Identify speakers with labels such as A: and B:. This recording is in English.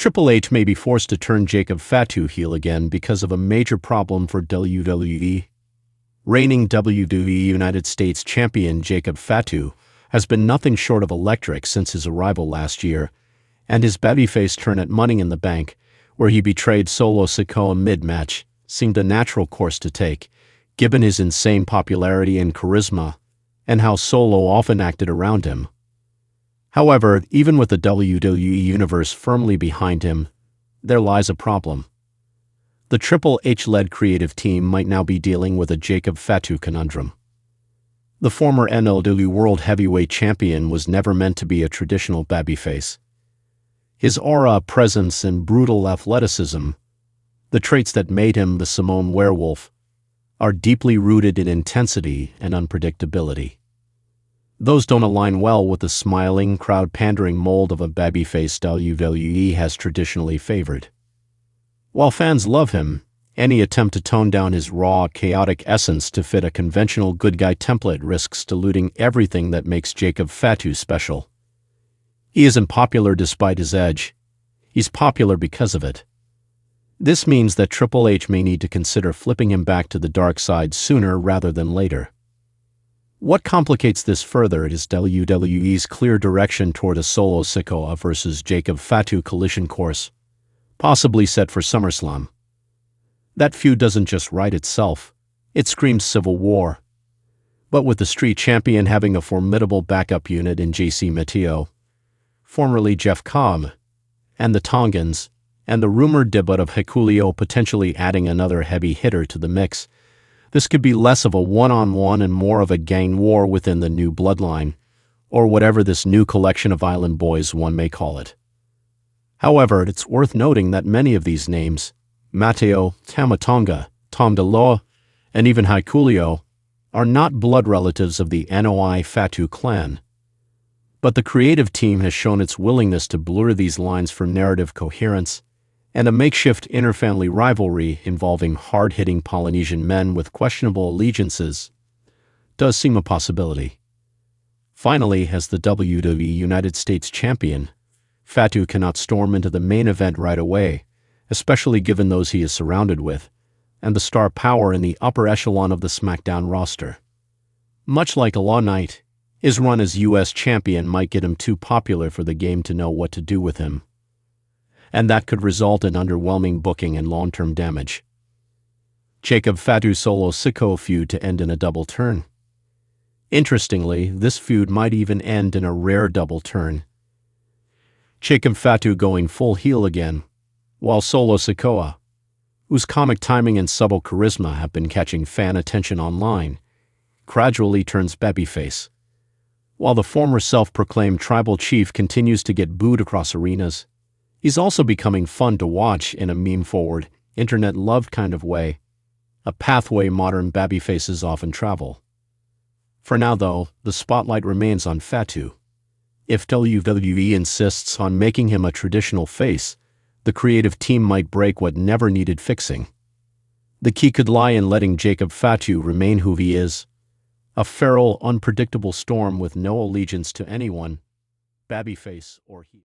A: Triple H may be forced to turn Jacob Fatu heel again because of a major problem for WWE. Reigning WWE United States Champion Jacob Fatu has been nothing short of electric since his arrival last year, and his babyface turn at Money in the Bank, where he betrayed Solo Sikoa mid-match, seemed a natural course to take, given his insane popularity and charisma, and how Solo often acted around him. However, even with the WWE Universe firmly behind him, there lies a problem. The Triple H-led creative team might now be dealing with a Jacob Fatu conundrum. The former NOW World Heavyweight Champion was never meant to be a traditional babyface. His aura, presence, and brutal athleticism, the traits that made him the Samoan werewolf, are deeply rooted in intensity and unpredictability. Those don't align well with the smiling, crowd-pandering mold of a babyface WWE has traditionally favored. While fans love him, any attempt to tone down his raw, chaotic essence to fit a conventional good guy template risks diluting everything that makes Jacob Fatu special. He isn't popular despite his edge. He's popular because of it. This means that Triple H may need to consider flipping him back to the dark side sooner rather than later. What complicates this further is WWE's clear direction toward a Solo Sikoa versus Jacob Fatu collision course, possibly set for SummerSlam. That feud doesn't just write itself, it screams civil war. But with the street champion having a formidable backup unit in JC Mateo, formerly Jeff Cobb, and the Tongans, and the rumored debut of Hikuleo potentially adding another heavy hitter to the mix, this could be less of a one-on-one and more of a gang war within the new Bloodline, or whatever this new collection of island boys one may call it. However, it's worth noting that many of these names, Mateo, Tamatonga, Tom DeLoa, and even Hikuleo, are not blood relatives of the NOI Fatu clan. But the creative team has shown its willingness to blur these lines for narrative coherence, and a makeshift interfamily rivalry involving hard-hitting Polynesian men with questionable allegiances does seem a possibility. Finally, as the WWE United States Champion, Fatu cannot storm into the main event right away, especially given those he is surrounded with, and the star power in the upper echelon of the SmackDown roster. Much like a Law Knight, his run as U.S. Champion might get him too popular for the game to know what to do with him, and that could result in underwhelming booking and long-term damage. Jacob Fatu Solo Sikoa feud to end in a double turn. Interestingly, this feud might even end in a rare double turn. Jacob Fatu going full heel again, while Solo Sikoa, whose comic timing and subtle charisma have been catching fan attention online, gradually turns babyface. While the former self-proclaimed tribal chief continues to get booed across arenas, he's also becoming fun to watch in a meme-forward, internet-loved kind of way, a pathway modern babyfaces often travel. For now, though, the spotlight remains on Fatu. If WWE insists on making him a traditional face, the creative team might break what never needed fixing. The key could lie in letting Jacob Fatu remain who he is, a feral, unpredictable storm with no allegiance to anyone, babyface or heel.